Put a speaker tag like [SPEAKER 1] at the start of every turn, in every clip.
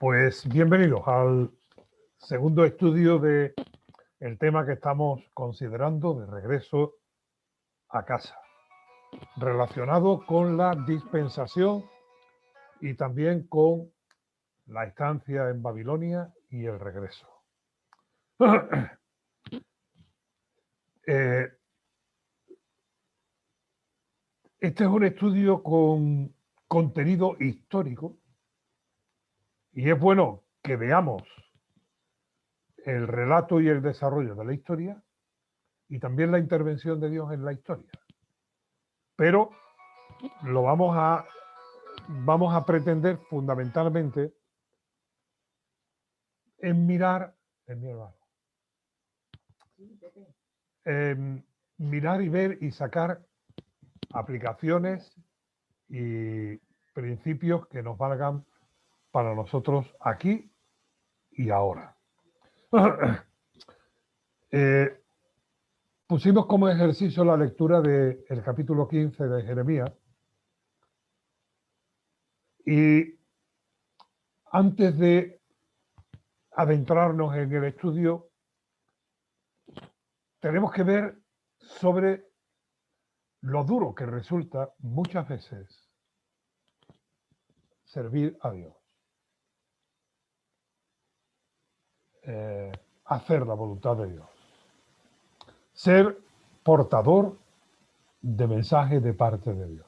[SPEAKER 1] Pues bienvenidos al segundo estudio de el tema que estamos considerando de regreso a casa, relacionado con la dispensación y también con la estancia en Babilonia y el regreso. Este es un estudio con contenido histórico y es bueno que veamos el relato y el desarrollo de la historia y también la intervención de Dios en la historia. Pero lo vamos a pretender fundamentalmente en mirar, mirar y ver y sacar aplicaciones y principios que nos valgan para nosotros aquí y ahora. Pusimos como ejercicio la lectura del capítulo 15 de Jeremías y antes de adentrarnos en el estudio tenemos que ver sobre lo duro que resulta muchas veces servir a Dios. Hacer la voluntad de Dios. Ser portador de mensaje de parte de Dios.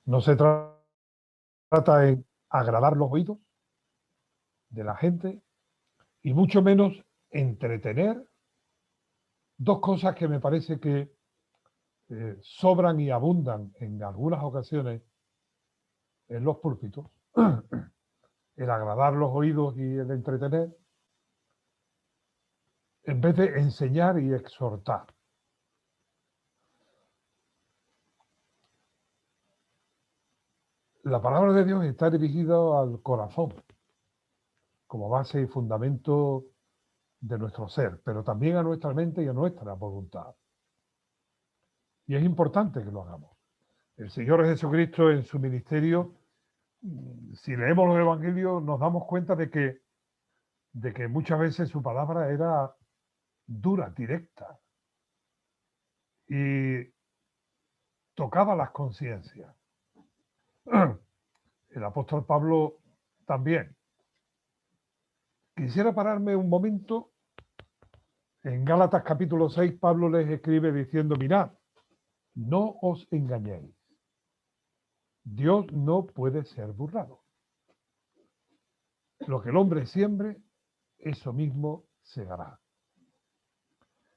[SPEAKER 1] No se trata de agradar los oídos de la gente y mucho menos entretener. Dos cosas que me parece que sobran y abundan en algunas ocasiones en los púlpitos. El agradar los oídos y el entretener, en vez de enseñar y exhortar. La palabra de Dios está dirigida al corazón, como base y fundamento de nuestro ser, pero también a nuestra mente y a nuestra voluntad. Y es importante que lo hagamos. El Señor Jesucristo en su ministerio, si leemos los evangelios, nos damos cuenta de que muchas veces su palabra era dura, directa, y tocaba las conciencias. El apóstol Pablo también. Quisiera pararme un momento. En Gálatas capítulo 6, Pablo les escribe diciendo, mirad, no os engañéis. Dios no puede ser burlado. Lo que el hombre siembre, eso mismo segará.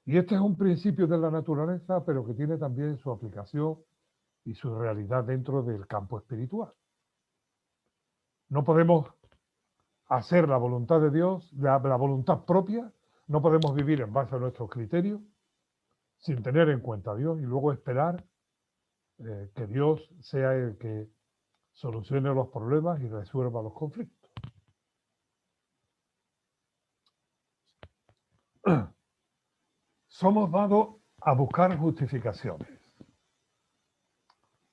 [SPEAKER 1] Y este es un principio de la naturaleza, pero que tiene también su aplicación y su realidad dentro del campo espiritual. No podemos hacer la voluntad de Dios, la voluntad propia, no podemos vivir en base a nuestros criterios, sin tener en cuenta a Dios y luego esperar que Dios sea el que solucione los problemas y resuelva los conflictos. Somos dados a buscar justificaciones.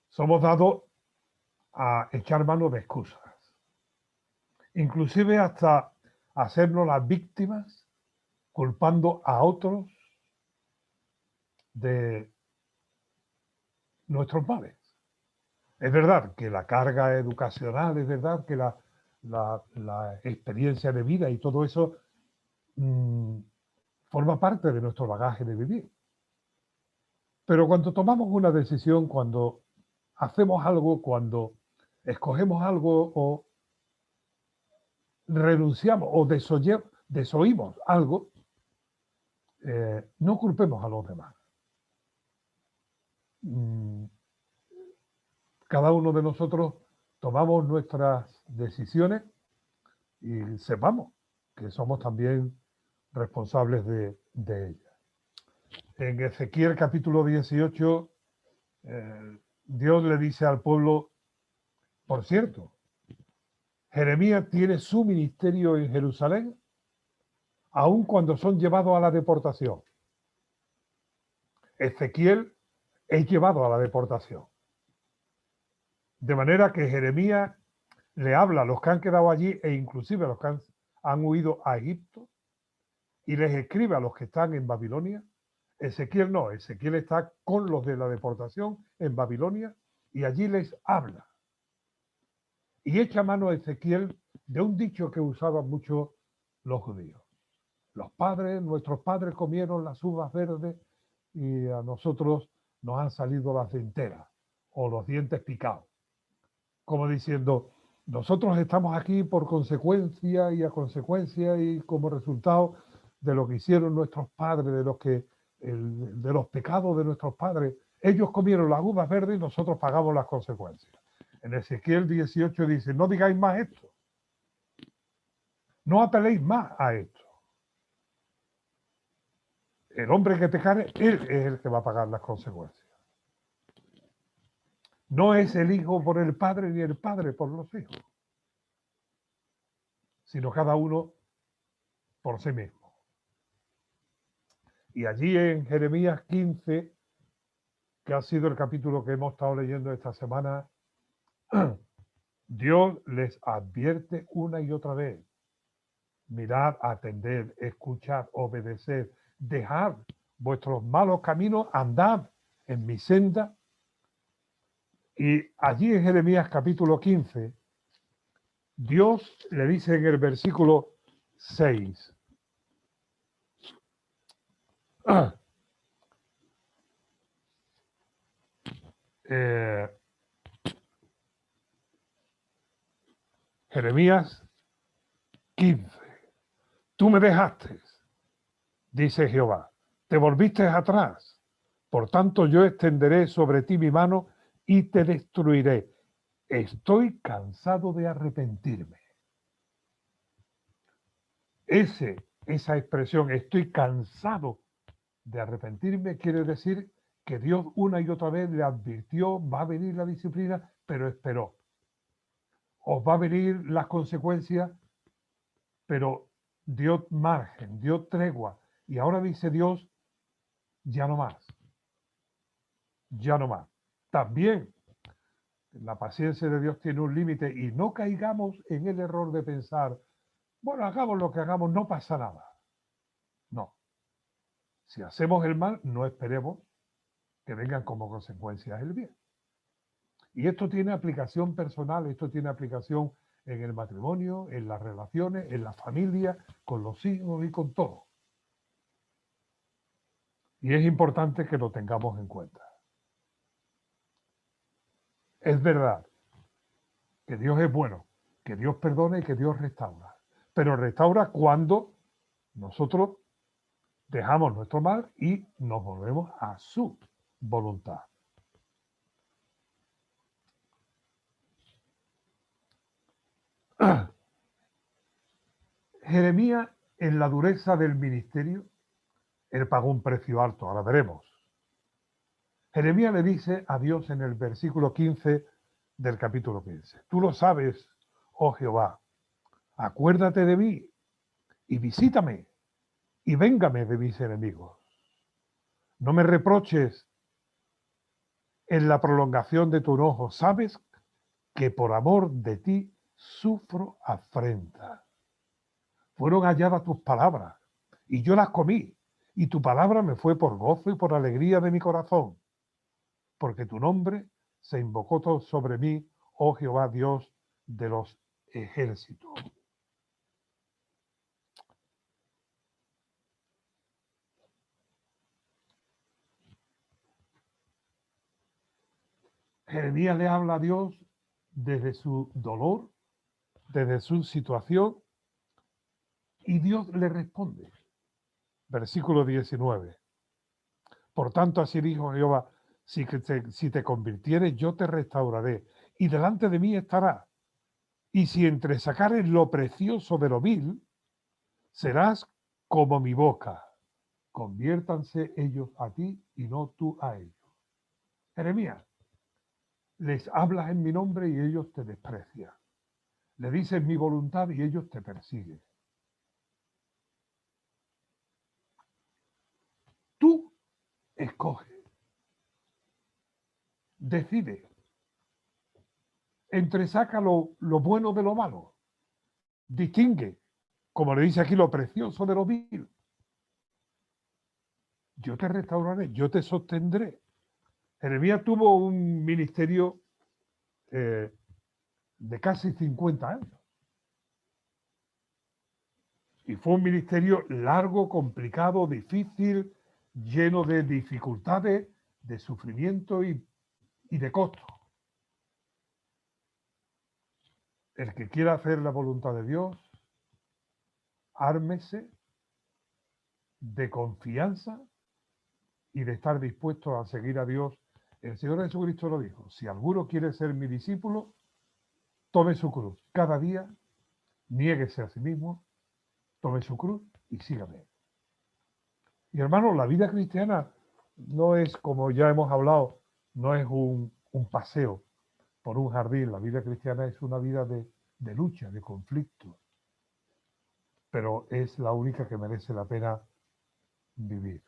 [SPEAKER 1] Somos dados a echar mano de excusas. Inclusive hasta hacernos las víctimas culpando a otros de nuestros males. Es verdad que la carga educacional, es verdad que la experiencia de vida y todo eso forma parte de nuestro bagaje de vivir. Pero cuando tomamos una decisión, cuando hacemos algo, cuando escogemos algo o renunciamos o desoímos algo, no culpemos a los demás. Cada uno de nosotros tomamos nuestras decisiones y sepamos que somos también responsables de ellas. En Ezequiel capítulo 18, Dios le dice al pueblo, por cierto, Jeremías tiene su ministerio en Jerusalén, aun cuando son llevados a la deportación. Ezequiel es llevado a la deportación. De manera que Jeremías le habla a los que han quedado allí e inclusive a los que han huido a Egipto y les escribe a los que están en Babilonia. Ezequiel no, Ezequiel está con los de la deportación en Babilonia y allí les habla. Y echa mano a Ezequiel de un dicho que usaban mucho los judíos. Nuestros padres comieron las uvas verdes y a nosotros nos han salido las denteras o los dientes picados. Como diciendo, nosotros estamos aquí por consecuencia y a consecuencia y como resultado de lo que hicieron nuestros padres, de los pecados de nuestros padres. Ellos comieron las uvas verdes y nosotros pagamos las consecuencias. En Ezequiel 18 dice, no digáis más esto, no apeléis más a esto. El hombre que pecare, él es el que va a pagar las consecuencias. No es el hijo por el padre ni el padre por los hijos, sino cada uno por sí mismo. Y allí en Jeremías 15, que ha sido el capítulo que hemos estado leyendo esta semana, Dios les advierte una y otra vez. Mirad, atended, escuchad, obedeced, dejad vuestros malos caminos, andad en mi senda. Y allí en Jeremías capítulo 15, Dios le dice en el versículo 6, Jeremías 15, tú me dejaste, dice Jehová, te volviste atrás, por tanto yo extenderé sobre ti mi mano y te destruiré. Estoy cansado de arrepentirme. Esa expresión, estoy cansado de arrepentirme, quiere decir que Dios una y otra vez le advirtió, va a venir la disciplina, pero esperó. Os va a venir las consecuencias, pero dio margen, dio tregua. Y ahora dice Dios, ya no más, ya no más. También la paciencia de Dios tiene un límite y no caigamos en el error de pensar, bueno, hagamos lo que hagamos, no pasa nada. No. Si hacemos el mal, no esperemos que vengan como consecuencias el bien. Y esto tiene aplicación personal, esto tiene aplicación en el matrimonio, en las relaciones, en la familia, con los hijos y con todo. Y es importante que lo tengamos en cuenta. Es verdad que Dios es bueno, que Dios perdona y que Dios restaura. Pero restaura cuando nosotros dejamos nuestro mal y nos volvemos a su voluntad. Jeremías, en la dureza del ministerio, él pagó un precio alto, ahora veremos. Jeremías le dice a Dios en el versículo 15 del capítulo 15, tú lo sabes, oh Jehová, acuérdate de mí y visítame y véngame de mis enemigos. No me reproches en la prolongación de tu enojo, sabes que por amor de ti sufro afrenta. Fueron halladas tus palabras y yo las comí, y tu palabra me fue por gozo y por alegría de mi corazón, porque tu nombre se invocó todo sobre mí, oh Jehová Dios de los ejércitos. Jeremías le habla a Dios desde su dolor, desde su situación, y Dios le responde. Versículo 19. Por tanto, así dijo Jehová, si te convirtieres, yo te restauraré, y delante de mí estarás. Y si entresacares lo precioso de lo vil, serás como mi boca. Conviértanse ellos a ti y no tú a ellos. Jeremías, les hablas en mi nombre y ellos te desprecian. Le dices mi voluntad y ellos te persiguen. Tú escoge, decide. entresaca lo bueno de lo malo, distingue, como le dice aquí, lo precioso de lo vil. Yo te restauraré, yo te sostendré. Jeremías tuvo un ministerio de casi 50 años. Y fue un ministerio largo, complicado, difícil, lleno de dificultades, de sufrimiento y de costo. El que quiera hacer la voluntad de Dios, ármese de confianza y de estar dispuesto a seguir a Dios. El Señor Jesucristo lo dijo: si alguno quiere ser mi discípulo, tome su cruz cada día, niéguese a sí mismo, tome su cruz y sígame. Y hermano, la vida cristiana no es, como ya hemos hablado, no es un paseo por un jardín. La vida cristiana es una vida de lucha, de conflicto, pero es la única que merece la pena vivir.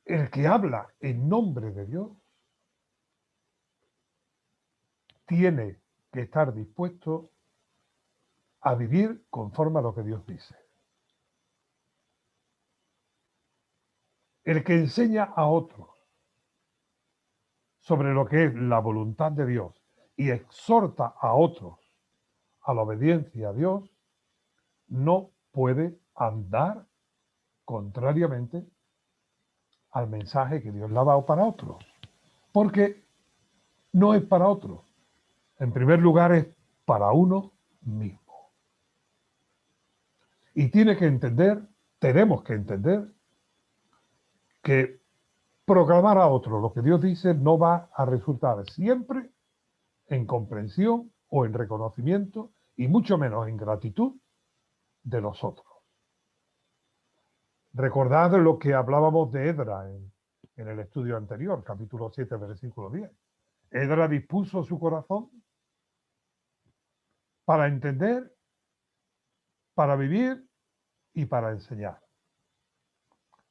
[SPEAKER 1] El que habla en nombre de Dios tiene que estar dispuesto a vivir conforme a lo que Dios dice. El que enseña a otros sobre lo que es la voluntad de Dios y exhorta a otros a la obediencia a Dios, no puede andar contrariamente al mensaje que Dios le ha dado para otros, porque no es para otros. En primer lugar, es para uno mismo. Y tiene que entender, tenemos que entender, que proclamar a otros lo que Dios dice no va a resultar siempre en comprensión o en reconocimiento, y mucho menos en gratitud de los otros. Recordad lo que hablábamos de Edra en el estudio anterior, capítulo 7, versículo 10. Edra dispuso su corazón para entender, para vivir y para enseñar.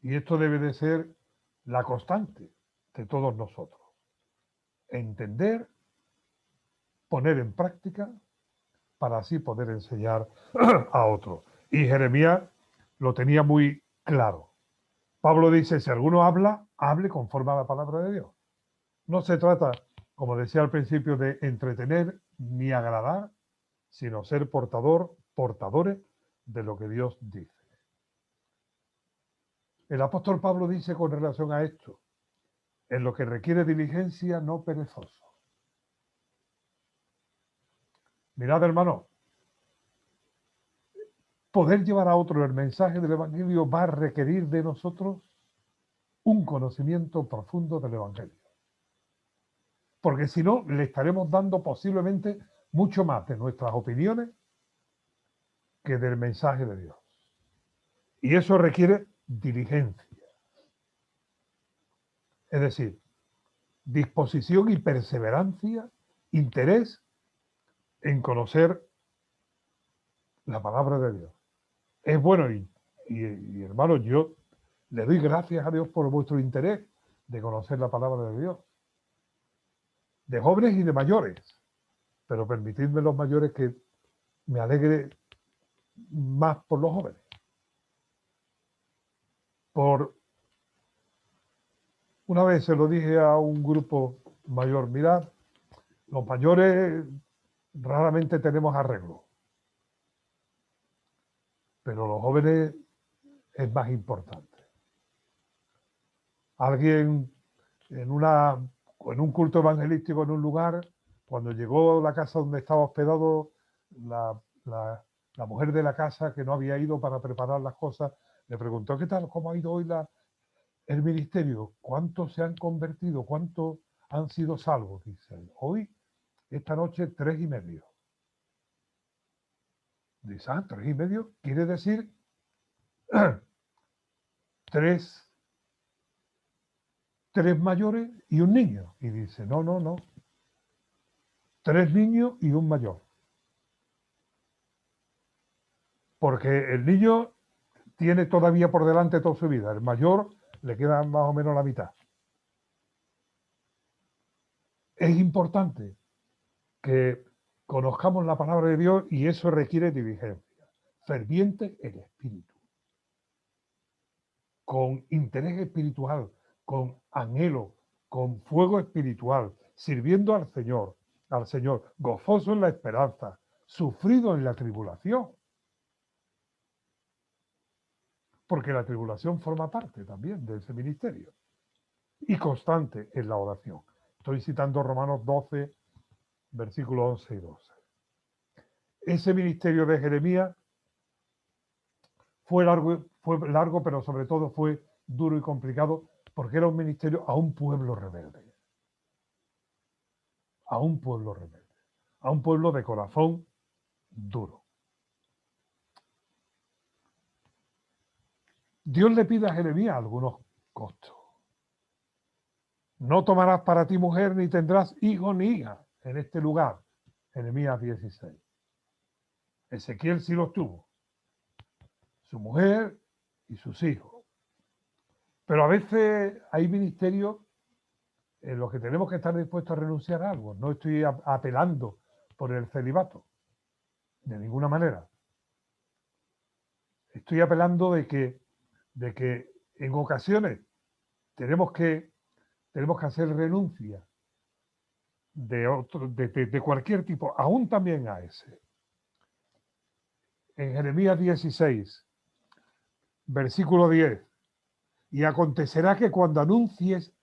[SPEAKER 1] Y esto debe de ser la constante de todos nosotros. Entender, poner en práctica, para así poder enseñar a otros. Y Jeremías lo tenía muy claro. Pablo dice: si alguno habla, hable conforme a la palabra de Dios. No se trata, como decía al principio, de entretener ni agradar, sino ser portadores de lo que Dios dice. El apóstol Pablo dice con relación a esto: en lo que requiere diligencia, no perezoso. Mirad, hermano, poder llevar a otro el mensaje del Evangelio va a requerir de nosotros un conocimiento profundo del Evangelio. Porque si no, le estaremos dando posiblemente mucho más de nuestras opiniones que del mensaje de Dios. Y eso requiere diligencia. Es decir, disposición y perseverancia, interés en conocer la palabra de Dios. Es bueno, y hermano, yo le doy gracias a Dios por vuestro interés de conocer la palabra de Dios, de jóvenes y de mayores, pero permitidme los mayores que me alegre más por los jóvenes. Por una vez se lo dije a un grupo mayor: mirad, los mayores raramente tenemos arreglo, pero los jóvenes es más importante. Alguien en un culto evangelístico en un lugar, cuando llegó a la casa donde estaba hospedado, la, la, la mujer de la casa, que no había ido para preparar las cosas, le preguntó: ¿qué tal? ¿Cómo ha ido hoy el ministerio? ¿Cuántos se han convertido? ¿Cuántos han sido salvos? Dice: hoy, esta noche, 3,5. Dice: 3,5 quiere decir tres mayores y un niño. Y dice: no, no, no. 3 niños y un mayor. Porque el niño tiene todavía por delante toda su vida. El mayor le queda más o menos la mitad. Es importante que conozcamos la palabra de Dios y eso requiere diligencia, ferviente en espíritu, con interés espiritual, con anhelo, con fuego espiritual, sirviendo al Señor, gozoso en la esperanza, sufrido en la tribulación, porque la tribulación forma parte también de ese ministerio, y constante en la oración. Estoy citando Romanos 12, versículos 11 y 12. Ese ministerio de Jeremías fue largo, pero sobre todo fue duro y complicado porque era un ministerio a un pueblo rebelde. A un pueblo rebelde. A un pueblo de corazón duro. Dios le pide a Jeremías algunos costos. No tomarás para ti mujer ni tendrás hijo ni hija en este lugar. Jeremías 16. Ezequiel sí los tuvo. Su mujer y sus hijos. Pero a veces hay ministerios en los que tenemos que estar dispuestos a renunciar a algo. No estoy apelando por el celibato, de ninguna manera. Estoy apelando de que en ocasiones tenemos que hacer renuncia de cualquier tipo, aún también a ese. En Jeremías 16, versículo 10, y acontecerá que cuando anuncies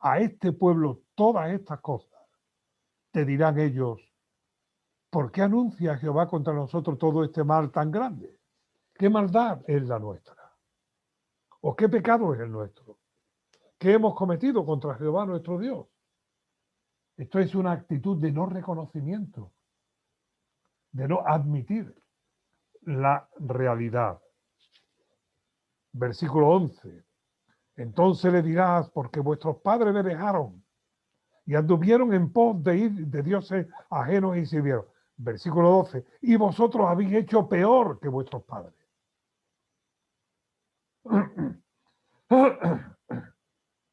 [SPEAKER 1] a este pueblo todas estas cosas, te dirán ellos, ¿por qué anuncia Jehová contra nosotros todo este mal tan grande? ¿Qué maldad es la nuestra? ¿O qué pecado es el nuestro? ¿Qué hemos cometido contra Jehová nuestro Dios? Esto es una actitud de no reconocimiento, de no admitir la realidad. Versículo 11. Entonces le dirás, porque vuestros padres me dejaron y anduvieron en pos de dioses ajenos y sirvieron. Versículo 12. Y vosotros habéis hecho peor que vuestros padres.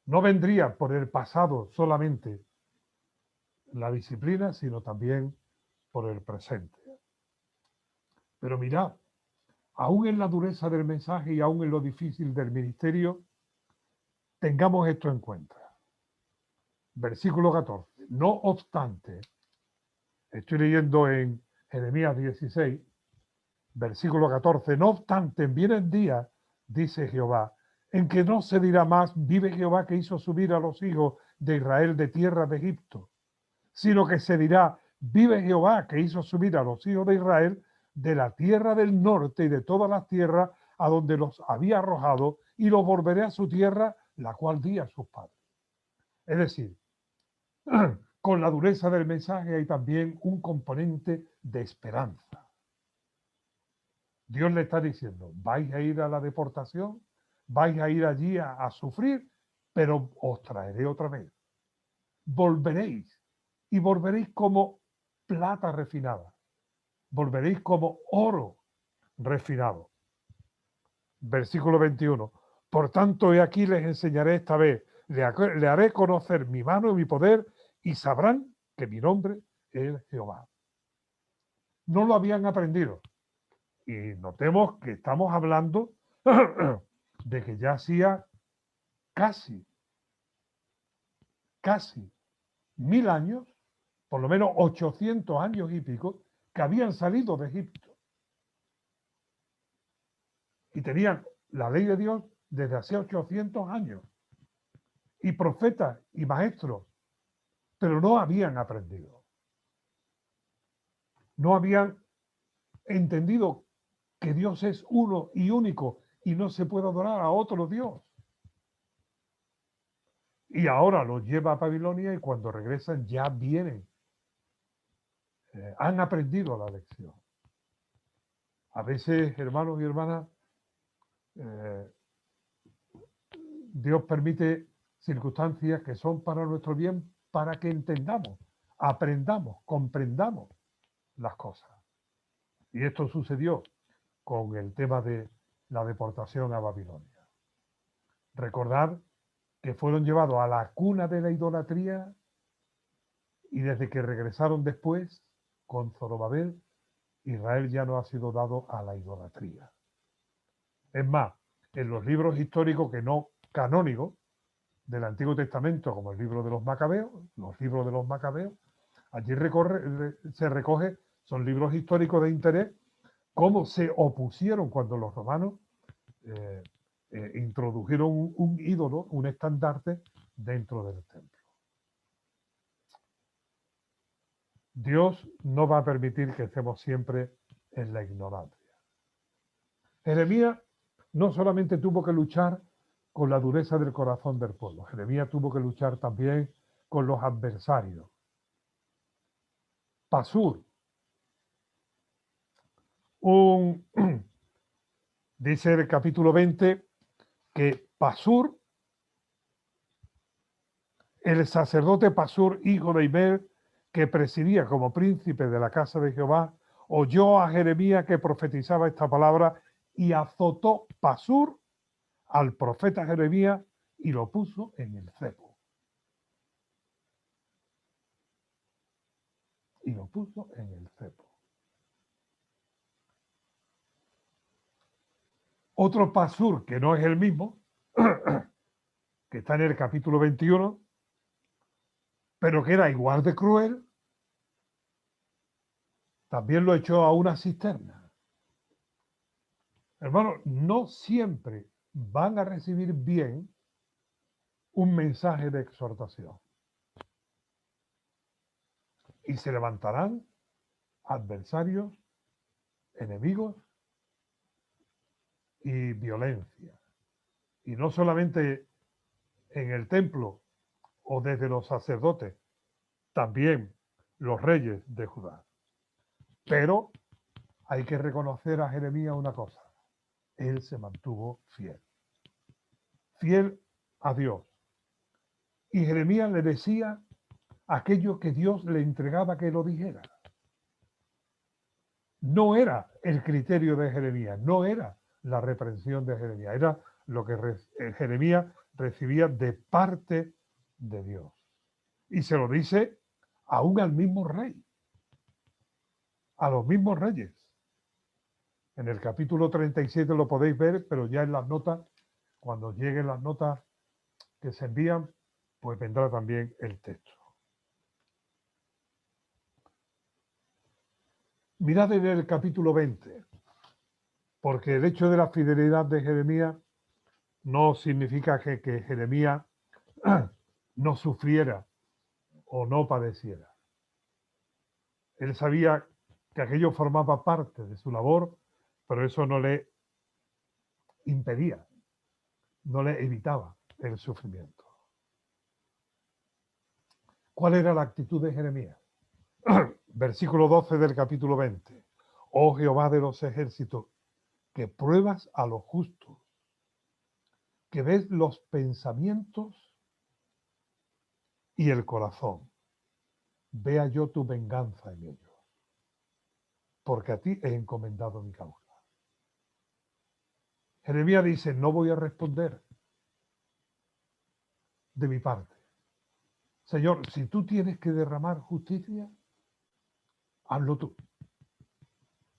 [SPEAKER 1] No vendría por el pasado solamente la disciplina, sino también por el presente. Pero mirad, aún en la dureza del mensaje y aún en lo difícil del ministerio, tengamos esto en cuenta. Versículo 14. No obstante, estoy leyendo en Jeremías 16, versículo 14. No obstante, vienen días, dice Jehová, en que no se dirá más, vive Jehová que hizo subir a los hijos de Israel de tierra de Egipto, sino que se dirá, vive Jehová que hizo subir a los hijos de Israel de la tierra del norte y de todas las tierras a donde los había arrojado, y los volveré a su tierra, la cual di a sus padres. Es decir, con la dureza del mensaje hay también un componente de esperanza. Dios le está diciendo, vais a ir a la deportación, vais a ir allí a sufrir, pero os traeré otra vez. Volveréis y volveréis como plata refinada. Volveréis como oro refinado. Versículo 21. Por tanto, he aquí les enseñaré esta vez, le haré conocer mi mano y mi poder, y sabrán que mi nombre es Jehová. No lo habían aprendido. Y notemos que estamos hablando de que ya hacía casi 1000 años, por lo menos 800 años y pico, que habían salido de Egipto. Y tenían la ley de Dios desde hace 800 años. Y profetas y maestros, pero no habían aprendido. No habían entendido que Dios es uno y único y no se puede adorar a otro Dios. Y ahora los lleva a Babilonia y cuando regresan ya vienen. Han aprendido la lección. A veces, hermanos y hermanas, Dios permite circunstancias que son para nuestro bien, para que entendamos, aprendamos, comprendamos las cosas. Y esto sucedió con el tema de la deportación a Babilonia. Recordad que fueron llevados a la cuna de la idolatría y desde que regresaron después con Zorobabel, Israel ya no ha sido dado a la idolatría. Es más, en los libros históricos que no canónicos del Antiguo Testamento, como el libro de los Macabeos, los libros de los Macabeos, allí se recoge, son libros históricos de interés, cómo se opusieron cuando los romanos eh, introdujeron un ídolo, un estandarte dentro del templo. Dios no va a permitir que estemos siempre en la ignorancia. Jeremías no solamente tuvo que luchar con la dureza del corazón del pueblo, Jeremías tuvo que luchar también con los adversarios. Pasur, dice el capítulo 20 que Pasur, el sacerdote Pasur, hijo de Imer, que presidía como príncipe de la casa de Jehová, oyó a Jeremías que profetizaba esta palabra y azotó Pasur al profeta Jeremías y lo puso en el cepo. Y lo puso en el cepo. Otro Pasur, que no es el mismo, que está en el capítulo 21, pero que era igual de cruel, también lo echó a una cisterna. Hermano, no siempre van a recibir bien un mensaje de exhortación. Y se levantarán adversarios, enemigos y violencia. Y no solamente en el templo o desde los sacerdotes, también los reyes de Judá. Pero hay que reconocer a Jeremías una cosa. Él se mantuvo fiel. Fiel a Dios. Y Jeremías le decía aquello que Dios le entregaba que lo dijera. No era el criterio de Jeremías, no era la reprensión de Jeremías, era lo que Jeremías recibía de parte de Dios. Y se lo dice aún al mismo rey, a los mismos reyes. En el capítulo 37 lo podéis ver, pero ya en las notas, cuando lleguen las notas que se envían, pues vendrá también el texto. Mirad en el capítulo 20, porque el hecho de la fidelidad de Jeremías no significa que Jeremías no sufriera o no padeciera. Él sabía que aquello formaba parte de su labor, pero eso no le impedía, no le evitaba el sufrimiento. ¿Cuál era la actitud de Jeremías? Versículo 12 del capítulo 20. Oh Jehová de los ejércitos, que pruebas a los justos, que ves los pensamientos y el corazón. Vea yo tu venganza en ellos, porque a ti he encomendado mi causa. Jeremías dice, no voy a responder de mi parte. Señor, si tú tienes que derramar justicia, hazlo tú,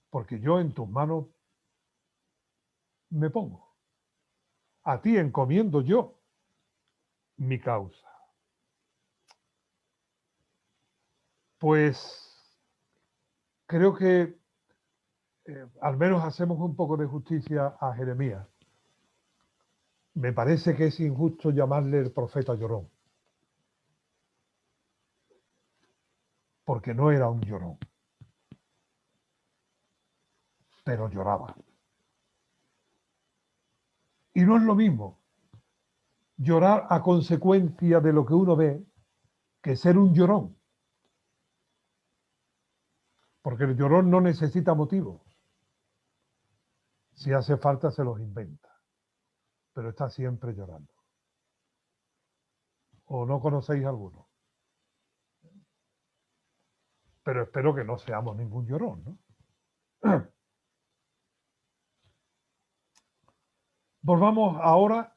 [SPEAKER 1] porque yo en tus manos me pongo. A ti encomiendo yo mi causa. Pues creo que al menos hacemos un poco de justicia a Jeremías. Me parece que es injusto llamarle el profeta llorón, porque no era un llorón, pero lloraba. Y no es lo mismo llorar a consecuencia de lo que uno ve que ser un llorón, porque el llorón no necesita motivos. Si hace falta se los inventa, pero está siempre llorando. ¿O no conocéis alguno? Pero espero que no seamos ningún llorón, ¿no? Volvamos ahora,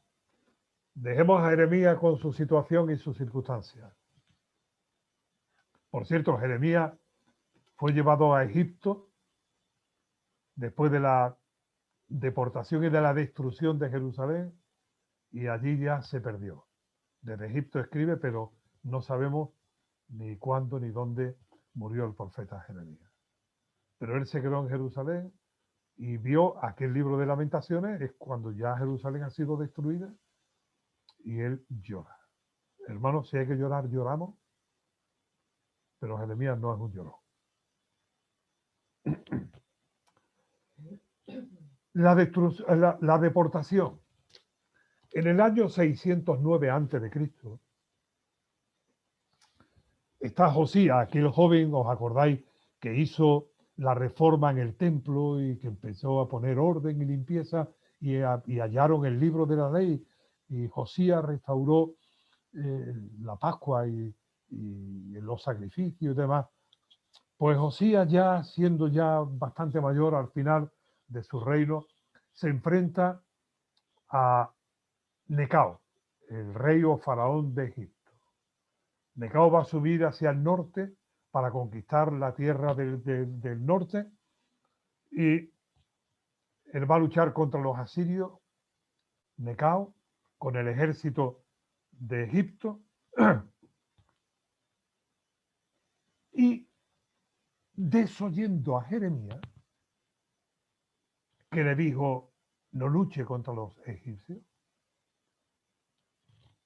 [SPEAKER 1] dejemos a Jeremías con su situación y sus circunstancias. Por cierto, Jeremías fue llevado a Egipto después de la deportación y de la destrucción de Jerusalén, y allí ya se perdió. Desde Egipto escribe, pero no sabemos ni cuándo ni dónde murió el profeta Jeremías. Pero él se quedó en Jerusalén y vio aquel libro de Lamentaciones, es cuando ya Jerusalén ha sido destruida, y él llora. Hermanos, si hay que llorar, lloramos, pero Jeremías no es un llorón. La deportación. En el año 609 a.C., está Josías, aquel joven, os acordáis, que hizo la reforma en el templo y que empezó a poner orden y limpieza, y hallaron el libro de la ley, y Josías restauró la Pascua y los sacrificios y demás. Pues Josías, ya siendo ya bastante mayor al final de su reino, se enfrenta a Necao, el rey o faraón de Egipto. Necao va a subir hacia el norte para conquistar la tierra del norte, y él va a luchar contra los asirios, Necao, con el ejército de Egipto, y desoyendo a Jeremías, que le dijo, no luche contra los egipcios,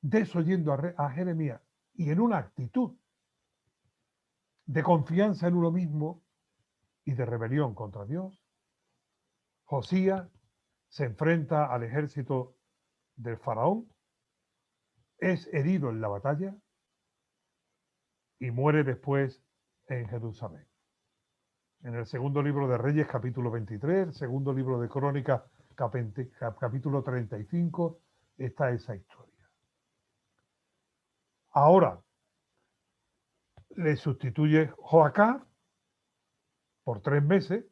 [SPEAKER 1] desoyendo a Jeremías, y en una actitud de confianza en uno mismo y de rebelión contra Dios, Josías se enfrenta al ejército del faraón, es herido en la batalla y muere después en Jerusalén. En el segundo libro de Reyes, capítulo 23, el segundo libro de Crónicas, capítulo 35, está esa historia. Ahora le sustituye Joacán por 3 meses,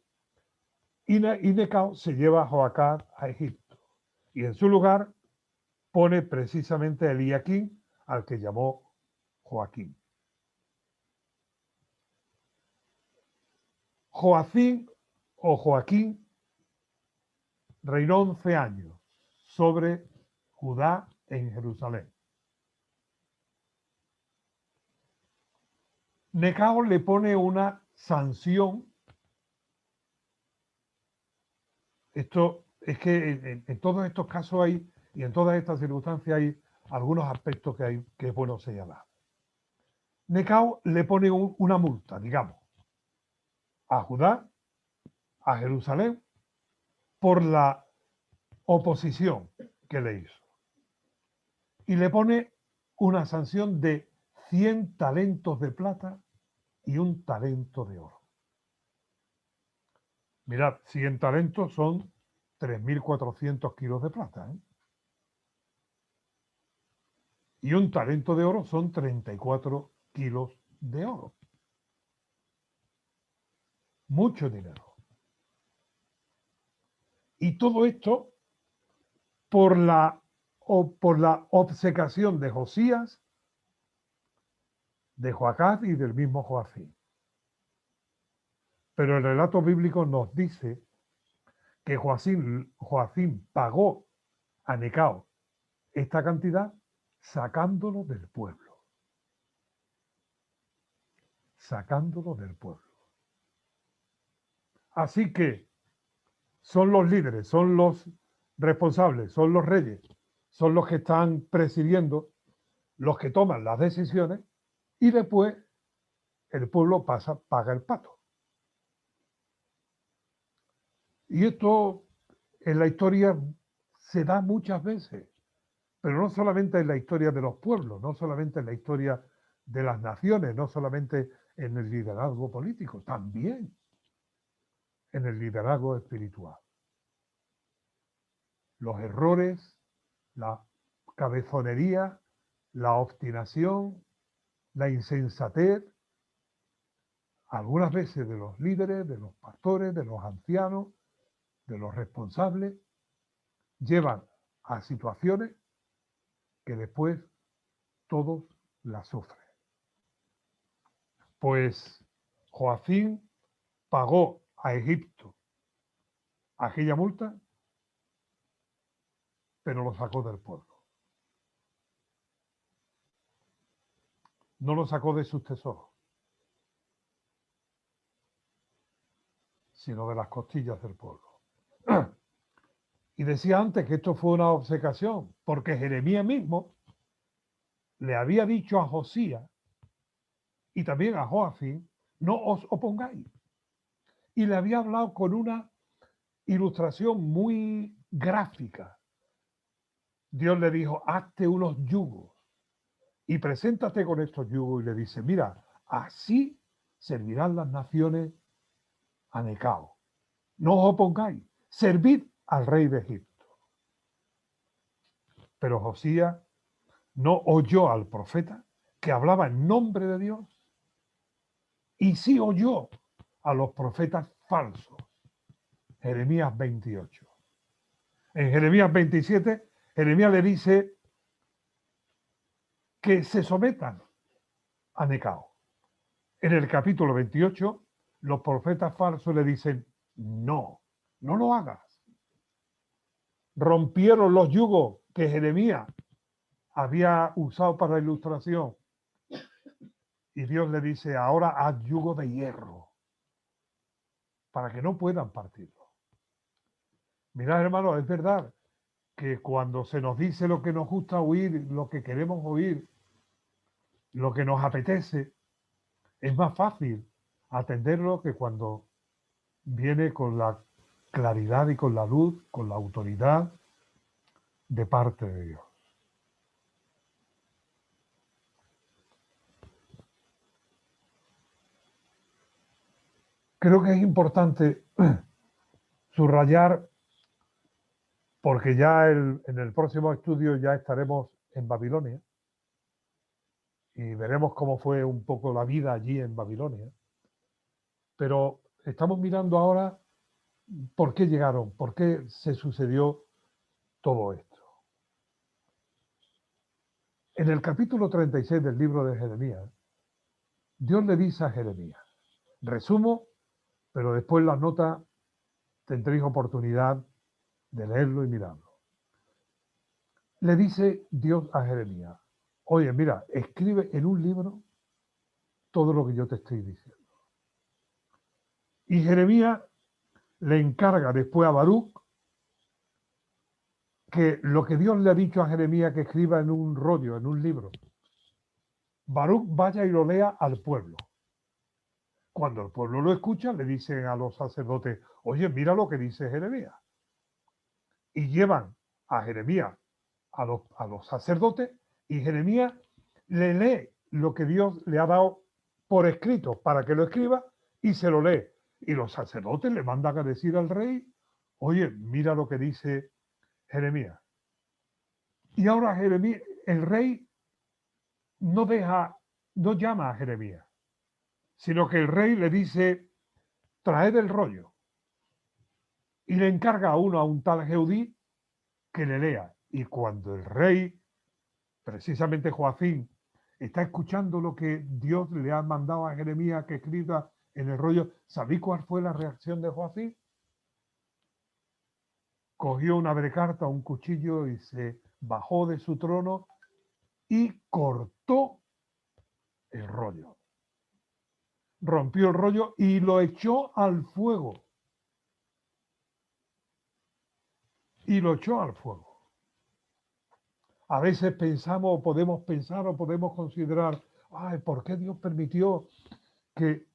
[SPEAKER 1] y Necao se lleva a Joacán a Egipto, y en su lugar pone precisamente a Eliaquín, al que llamó Joaquín. Joacín o Joaquín reinó 11 años sobre Judá en Jerusalén. Necao le pone una sanción. Esto es que en todos estos casos hay, y en todas estas circunstancias hay algunos aspectos que es bueno señalar. Necao le pone una multa, digamos, a Judá, a Jerusalén, por la oposición que le hizo. Y le pone una sanción de 100 talentos de plata y 1 talento de oro. Mirad, 100 talentos son 3.400 kilos de plata, ¿eh? Y 1 talento de oro son 34 kilos de oro. Mucho dinero. Y todo esto por la obcecación de Josías, de Joacán y del mismo Joacín. Pero el relato bíblico nos dice que Joacín pagó a Necao esta cantidad sacándolo del pueblo. Sacándolo del pueblo. Así que son los líderes, son los responsables, son los reyes, son los que están presidiendo, los que toman las decisiones, y después el pueblo paga el pato. Y esto en la historia se da muchas veces, pero no solamente en la historia de los pueblos, no solamente en la historia de las naciones, no solamente en el liderazgo político, también en el liderazgo espiritual. Los errores, la cabezonería, la obstinación, la insensatez, algunas veces de los líderes, de los pastores, de los ancianos, de los responsables, llevan a situaciones que después todos las sufren. Pues Joacín pagó a Egipto aquella multa, pero lo sacó del pueblo. No lo sacó de sus tesoros, sino de las costillas del pueblo. Y decía antes que esto fue una obcecación, porque Jeremías mismo le había dicho a Josías y también a Joacín, no os opongáis. Y le había hablado con una ilustración muy gráfica. Dios le dijo, hazte unos yugos y preséntate con estos yugos. Y le dice, mira, así servirán las naciones a Necao. No os opongáis, servid al rey de Egipto. Pero Josías no oyó al profeta que hablaba en nombre de Dios y sí oyó a los profetas falsos. Jeremías 28. En Jeremías 27, Jeremías le dice que se sometan a Necao. En el capítulo 28, los profetas falsos le dicen, no, no lo hagas. Rompieron los yugos que Jeremías había usado para la ilustración. Y Dios le dice, ahora haz yugo de hierro para que no puedan partirlo. Mirad, hermano, es verdad que cuando se nos dice lo que nos gusta oír, lo que queremos oír, lo que nos apetece, es más fácil atenderlo que cuando viene con la claridad y con la luz, con la autoridad de parte de Dios. Creo que es importante subrayar, porque ya en el próximo estudio ya estaremos en Babilonia y veremos cómo fue un poco la vida allí en Babilonia, pero estamos mirando ahora por qué llegaron, por qué se sucedió todo esto. En el capítulo 36 del libro de Jeremías, Dios le dice a Jeremías, resumo, pero después las notas tendréis oportunidad de leerlo y mirarlo. Le dice Dios a Jeremías, oye, mira, escribe en un libro todo lo que yo te estoy diciendo. Y Jeremías le encarga después a Baruch que lo que Dios le ha dicho a Jeremías que escriba en un rollo, en un libro, Baruch vaya y lo lea al pueblo. Cuando el pueblo lo escucha, le dicen a los sacerdotes, oye, mira lo que dice Jeremías. Y llevan a Jeremías a los sacerdotes y Jeremías le lee lo que Dios le ha dado por escrito para que lo escriba y se lo lee. Y los sacerdotes le mandan a decir al rey, oye, mira lo que dice Jeremías. Y ahora Jeremías, el rey no deja, no llama a Jeremías, sino que el rey le dice, traed el rollo. Y le encarga a uno, a un tal Jeudí, que le lea. Y cuando el rey, precisamente Joacín, está escuchando lo que Dios le ha mandado a Jeremías que escriba en el rollo, ¿sabéis cuál fue la reacción de Joacín? Cogió una brecarta, un cuchillo y se bajó de su trono y cortó el rollo. Rompió el rollo y lo echó al fuego. Y lo echó al fuego. A veces pensamos o podemos considerar, ay, ¿por qué Dios permitió que,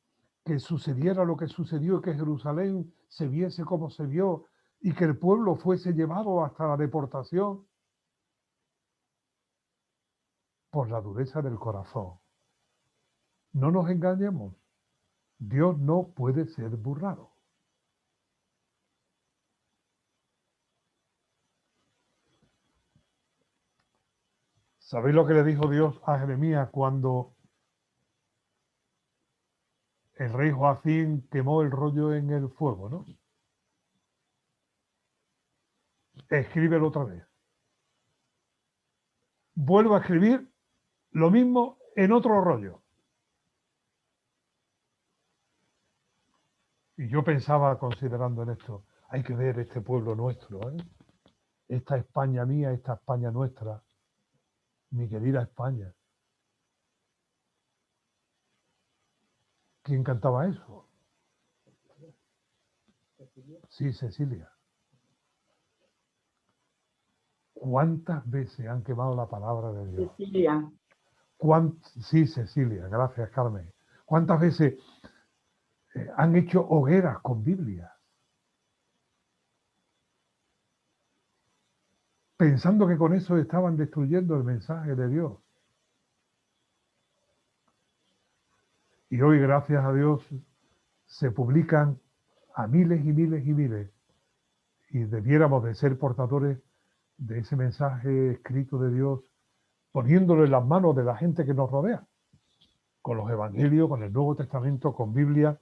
[SPEAKER 1] que sucediera lo que sucedió y que Jerusalén se viese como se vio y que el pueblo fuese llevado hasta la deportación? Por la dureza del corazón. No nos engañemos, Dios no puede ser burlado. ¿Sabéis lo que le dijo Dios a Jeremías cuando el rey Joacín quemó el rollo en el fuego, ¿no? Escríbelo otra vez. vuelvo a escribir lo mismo en otro rollo. Y yo pensaba, considerando en esto, hay que ver este pueblo nuestro, ¿eh? Esta España mía, esta España nuestra, mi querida España. ¿Quién cantaba eso? Sí, Cecilia. ¿Cuántas veces han quemado la palabra de Dios?
[SPEAKER 2] Cecilia.
[SPEAKER 1] Sí, Cecilia, gracias, Carmen. ¿Cuántas veces han hecho hogueras con Biblia? Pensando que con eso estaban destruyendo el mensaje de Dios. Y hoy, gracias a Dios, se publican a miles y miles y miles. Y debiéramos de ser portadores de ese mensaje escrito de Dios, poniéndolo en las manos de la gente que nos rodea, con los evangelios, con el Nuevo Testamento, con Biblia,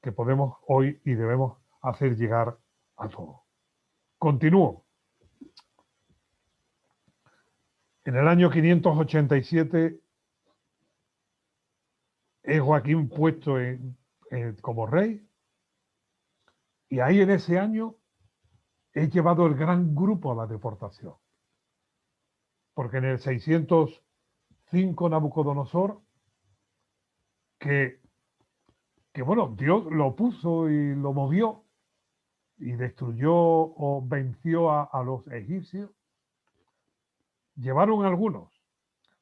[SPEAKER 1] que podemos hoy y debemos hacer llegar a todos. Continúo. En el año 587 es Joaquín puesto como rey, y ahí en ese año he llevado el gran grupo a la deportación. Porque en el 605 Nabucodonosor, que bueno, Dios lo puso y lo movió y destruyó o venció a los egipcios, llevaron algunos,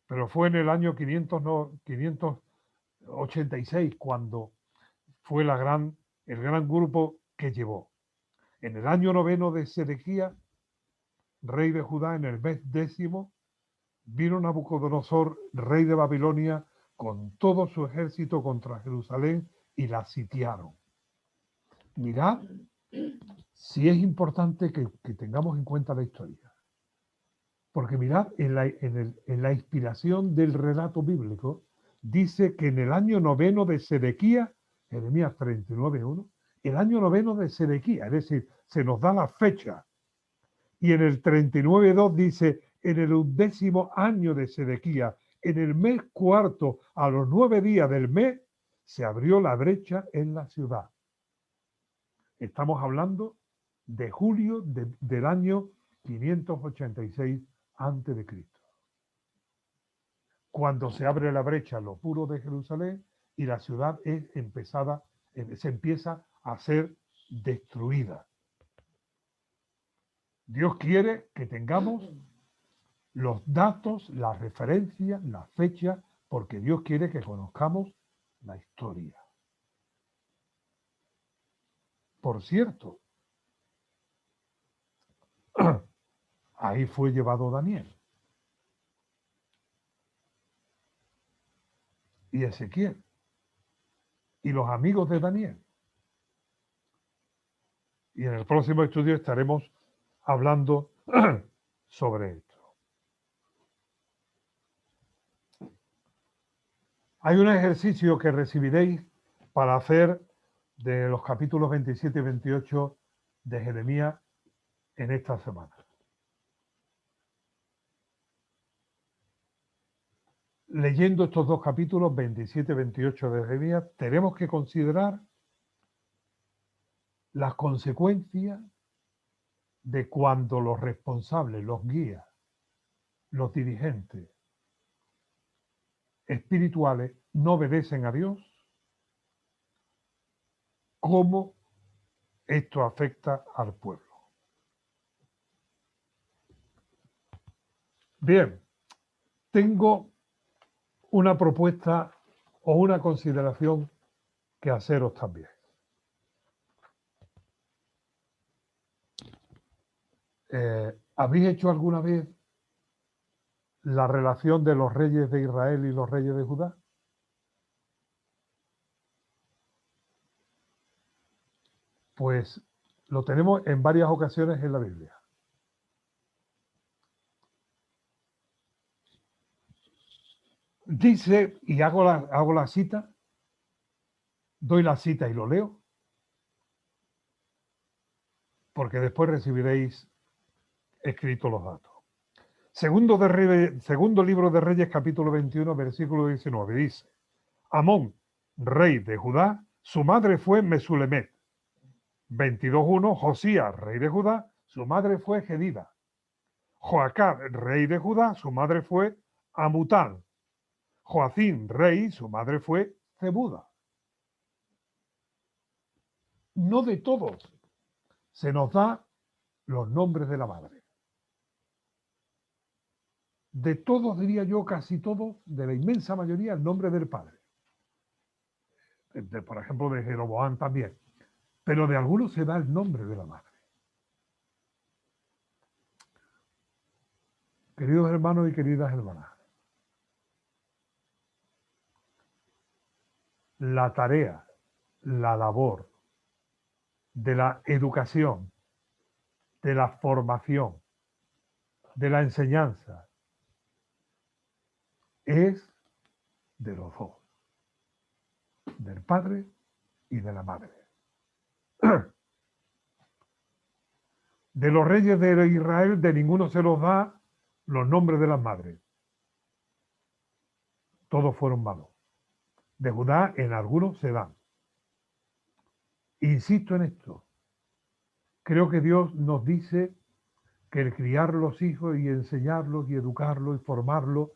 [SPEAKER 1] pero fue en el año 586 cuando fue el gran grupo que llevó. En el año 9 de Sedequías, rey de Judá, en el mes 10, vino Nabucodonosor, rey de Babilonia, con todo su ejército contra Jerusalén y la sitiaron. Mirad si es importante que tengamos en cuenta la historia. Porque mirad, en la inspiración del relato bíblico, dice que en el año 9 de Sedequías, Jeremías 39:1, el año 9 de Sedequías, es decir, se nos da la fecha. Y en el 39:2 dice, en el 11º año de Sedequías, en el mes cuarto, a los 9 días del mes, se abrió la brecha en la ciudad. Estamos hablando de julio del año 586 a.C. Cuando se abre la brecha en lo puro de Jerusalén y la ciudad se empieza a ser destruida. Dios quiere que tengamos los datos, las referencias, las fechas, porque Dios quiere que conozcamos la historia. Por cierto, ahí fue llevado Daniel y Ezequiel y los amigos de Daniel. Y en el próximo estudio estaremos hablando sobre esto. Hay un ejercicio que recibiréis para hacer de los capítulos 27 y 28 de Jeremías en esta semana. Leyendo estos dos capítulos, 27 y 28 de Jeremías, tenemos que considerar las consecuencias de cuando los responsables, los guías, los dirigentes espirituales no obedecen a Dios, cómo esto afecta al pueblo. Bien, tengo una propuesta o una consideración que haceros también. ¿Habéis hecho alguna vez la relación de los reyes de Israel y los reyes de Judá? Pues lo tenemos en varias ocasiones en la Biblia. Dice, y hago la cita, doy la cita y lo leo, porque después recibiréis escritos los datos. Segundo libro de Reyes, capítulo 21, versículo 19, dice: Amón, rey de Judá, su madre fue Mesulemet. 22:1, Josías, rey de Judá, su madre fue Gedida. Joacab, rey de Judá, su madre fue Amutal. Joacín, rey, su madre fue Zebuda. No de todos se nos da los nombres de la madre. De todos, diría yo, casi todos, de la inmensa mayoría, el nombre del padre. Por ejemplo, de Jeroboam también. Pero de algunos se da el nombre de la madre. Queridos hermanos y queridas hermanas, la tarea, la labor de la educación, de la formación, de la enseñanza, es de los dos, del padre y de la madre. De los reyes de Israel, de ninguno se los da los nombres de las madres. Todos fueron malos. De Judá, en algunos se dan. Insisto en esto. Creo que Dios nos dice que el criar los hijos y enseñarlos y educarlos y formarlos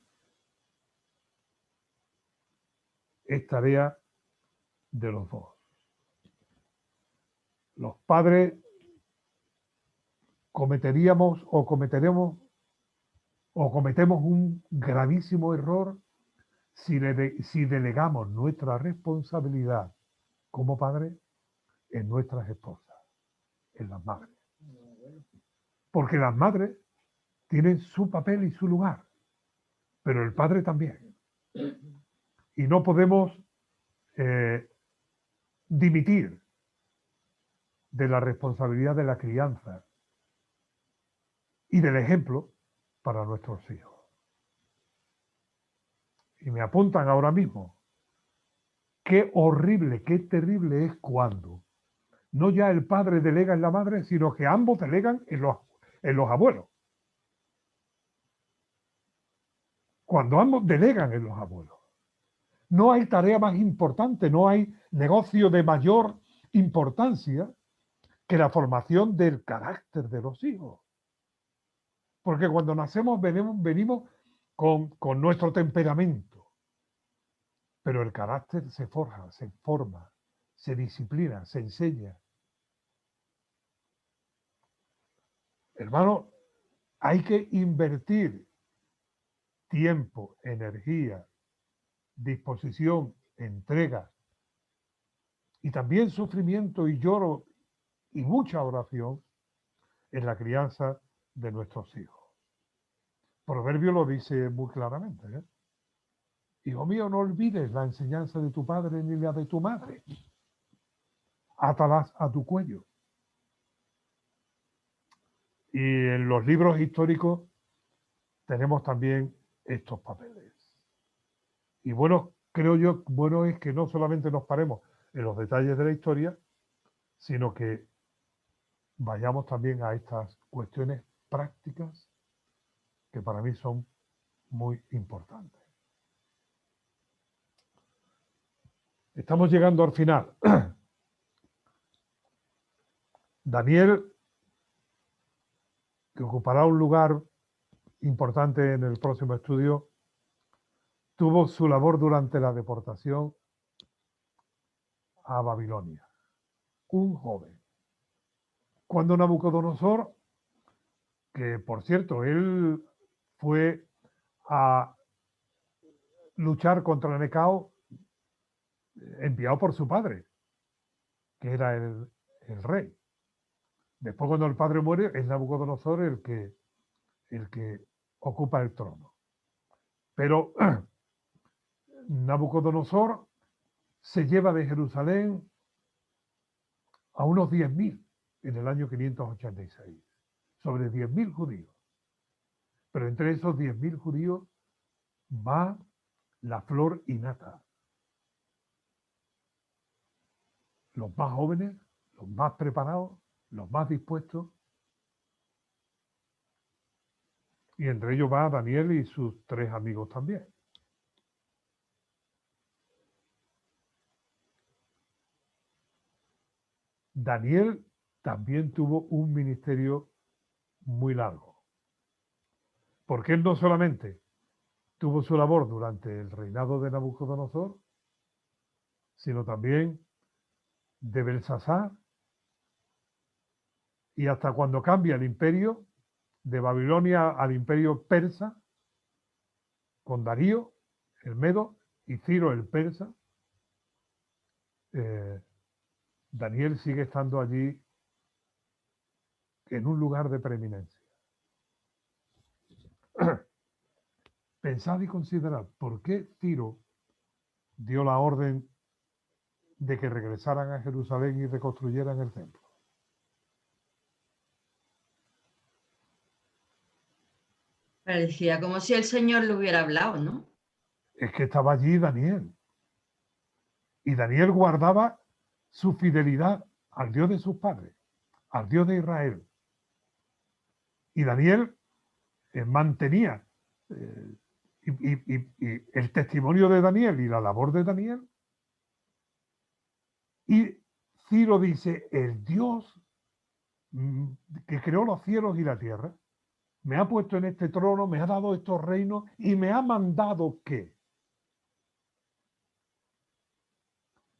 [SPEAKER 1] es tarea de los dos. Los padres cometemos un gravísimo error si delegamos nuestra responsabilidad como padres en nuestras esposas, en las madres. Porque las madres tienen su papel y su lugar, pero el padre también. Y no podemos dimitir de la responsabilidad de la crianza y del ejemplo para nuestros hijos. Y me apuntan ahora mismo, qué horrible, qué terrible es cuando no ya el padre delega en la madre, sino que ambos delegan en los abuelos. Cuando ambos delegan en los abuelos. No hay tarea más importante, no hay negocio de mayor importancia que la formación del carácter de los hijos. Porque cuando nacemos venimos con nuestro temperamento, pero el carácter se forja, se forma, se disciplina, se enseña. Hermano, hay que invertir tiempo, energía, disposición, entrega y también sufrimiento y lloro y mucha oración en la crianza de nuestros hijos. Proverbio lo dice muy claramente. Hijo mío, no olvides la enseñanza de tu padre ni la de tu madre. Átalas a tu cuello. Y en los libros históricos tenemos también estos papeles. Y bueno, creo yo, bueno es que no solamente nos paremos en los detalles de la historia, sino que vayamos también a estas cuestiones prácticas que para mí son muy importantes. Estamos llegando al final. Daniel, que ocupará un lugar importante en el próximo estudio, tuvo su labor durante la deportación a Babilonia. Un joven. Cuando Nabucodonosor, que por cierto, él fue a luchar contra Necao enviado por su padre, que era el rey. Después, cuando el padre muere, es Nabucodonosor el que ocupa el trono. Pero Nabucodonosor se lleva de Jerusalén a unos 10.000 en el año 586, sobre 10.000 judíos. Pero entre esos 10.000 judíos va la flor innata. Los más jóvenes, los más preparados, los más dispuestos. Y entre ellos va Daniel y sus 3 amigos también. Daniel también tuvo un ministerio muy largo, porque él no solamente tuvo su labor durante el reinado de Nabucodonosor, sino también de Belsasar, y hasta cuando cambia el imperio de Babilonia al imperio persa, con Darío, el medo, y Ciro, el persa, eh, Daniel sigue estando allí en un lugar de preeminencia. Pensad y considerad por qué Ciro dio la orden de que regresaran a Jerusalén y reconstruyeran el templo.
[SPEAKER 2] Parecía como si el Señor le hubiera hablado, ¿no?
[SPEAKER 1] Es que estaba allí Daniel. Y Daniel guardaba su fidelidad al Dios de sus padres, al Dios de Israel. Y Daniel mantenía y el testimonio de Daniel y la labor de Daniel. Y Ciro dice, el Dios que creó los cielos y la tierra, me ha puesto en este trono, me ha dado estos reinos y me ha mandado que.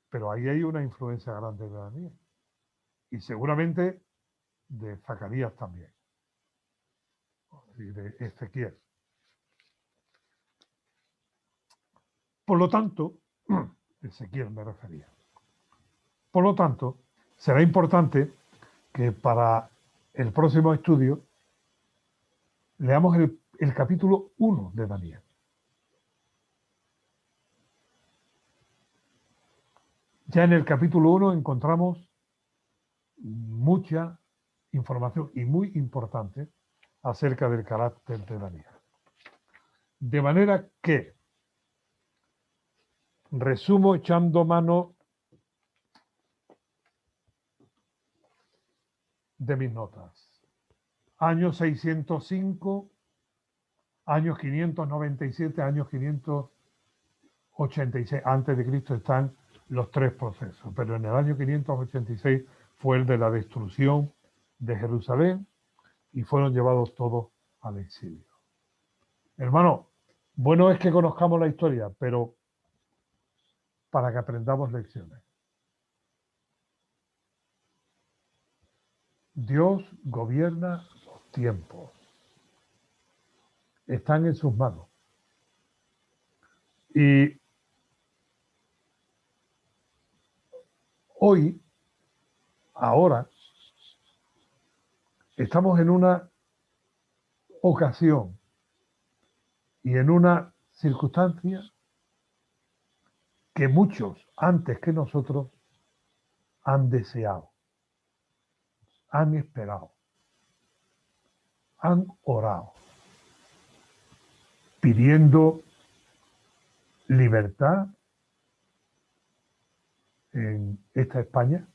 [SPEAKER 1] Pero ahí hay una influencia grande de Daniel. Y seguramente de Zacarías también. Y de Ezequiel. Por lo tanto, Ezequiel me refería. Por lo tanto, será importante que para el próximo estudio leamos el capítulo 1 de Daniel. Ya en el capítulo 1 encontramos mucha información y muy importante acerca del carácter de Daniel. De manera que resumo echando mano de mis notas. Año 605, años 597, años 586 antes de Cristo están los 3 procesos, pero en el año 586 fue el de la destrucción de Jerusalén y fueron llevados todos al exilio. Hermano, bueno es que conozcamos la historia, pero para que aprendamos lecciones. Dios gobierna los tiempos. Están en sus manos. Y hoy, ahora, estamos en una ocasión y en una circunstancia que muchos antes que nosotros han deseado, han esperado, han orado, pidiendo libertad en esta España,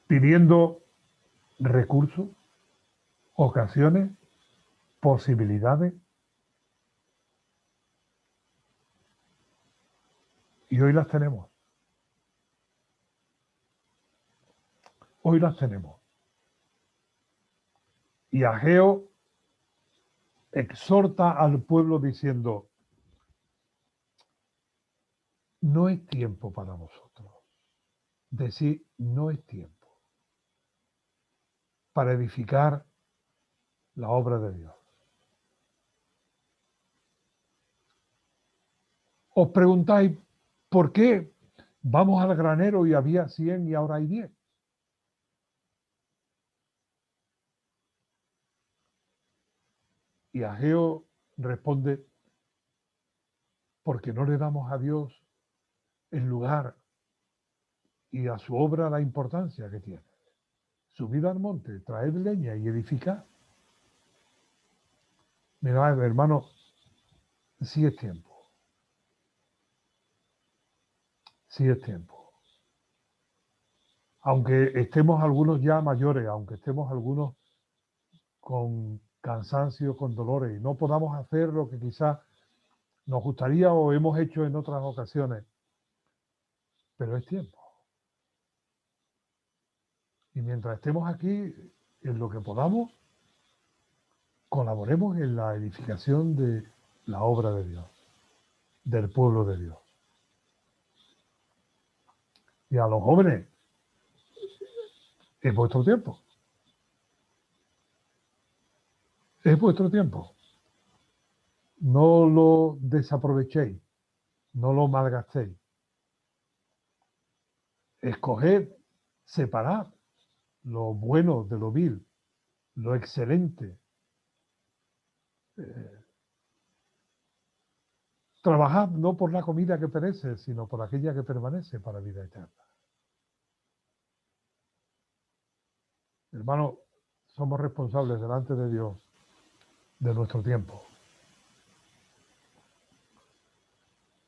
[SPEAKER 1] pidiendo recursos, ocasiones, posibilidades, y hoy las tenemos. Hoy las tenemos. Y Ageo exhorta al pueblo diciendo, no es tiempo para vosotros. Decir, no es tiempo para edificar la obra de Dios. Os preguntáis, ¿por qué vamos al granero y había 100 y ahora hay 10? Y Ageo responde, porque no le damos a Dios el lugar y a su obra la importancia que tiene. Subid al monte, traed leña y edificad. Mira, hermano, sí es tiempo. Sí es tiempo. Aunque estemos algunos ya mayores, aunque estemos algunos con cansancio, con dolores, y no podamos hacer lo que quizás nos gustaría o hemos hecho en otras ocasiones, pero es tiempo. Y mientras estemos aquí, en lo que podamos, colaboremos en la edificación de la obra de Dios, del pueblo de Dios. Y a los jóvenes, es vuestro tiempo. Es vuestro tiempo. No lo desaprovechéis, no lo malgastéis. Escoged, separad lo bueno de lo vil, lo excelente. Trabajad no por la comida que perece, sino por aquella que permanece para vida eterna. Hermanos, somos responsables delante de Dios de nuestro tiempo.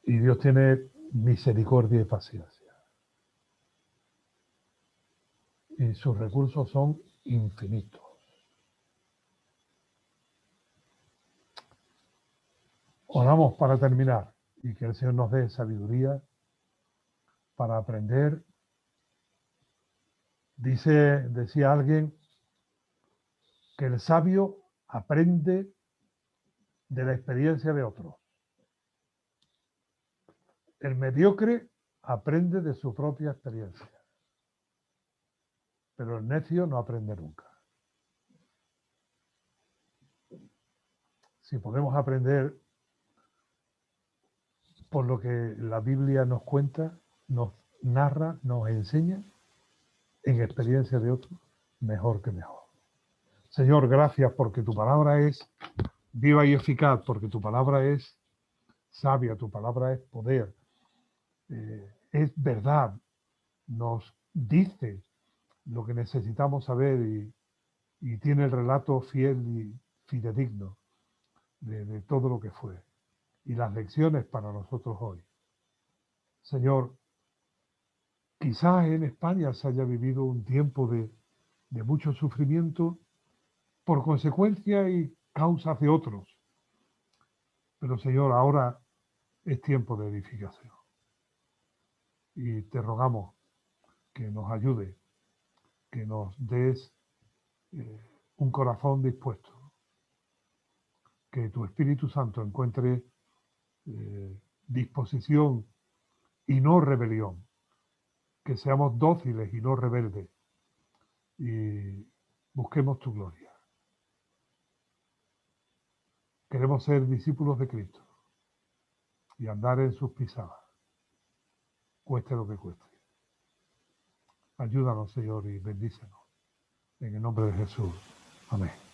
[SPEAKER 1] Y Dios tiene misericordia y paciencia. Y sus recursos son infinitos. Oramos para terminar y que el Señor nos dé sabiduría para aprender. Decía alguien que el sabio aprende de la experiencia de otros. El mediocre aprende de su propia experiencia. Pero el necio no aprende nunca. Si podemos aprender por lo que la Biblia nos cuenta, nos narra, nos enseña, en experiencia de otros, mejor que mejor. Señor, gracias porque tu palabra es viva y eficaz, porque tu palabra es sabia, tu palabra es poder, es verdad, nos dice lo que necesitamos saber y tiene el relato fiel y fidedigno de todo lo que fue y las lecciones para nosotros hoy. Señor, quizás en España se haya vivido un tiempo de mucho sufrimiento por consecuencia y causas de otros. Pero Señor, ahora es tiempo de edificación. Y te rogamos que nos ayude, que nos des un corazón dispuesto, que tu Espíritu Santo encuentre disposición y no rebelión, que seamos dóciles y no rebeldes y busquemos tu gloria. Queremos ser discípulos de Cristo y andar en sus pisadas, cueste lo que cueste. Ayúdanos, Señor, y bendícenos. En el nombre de Jesús. Amén.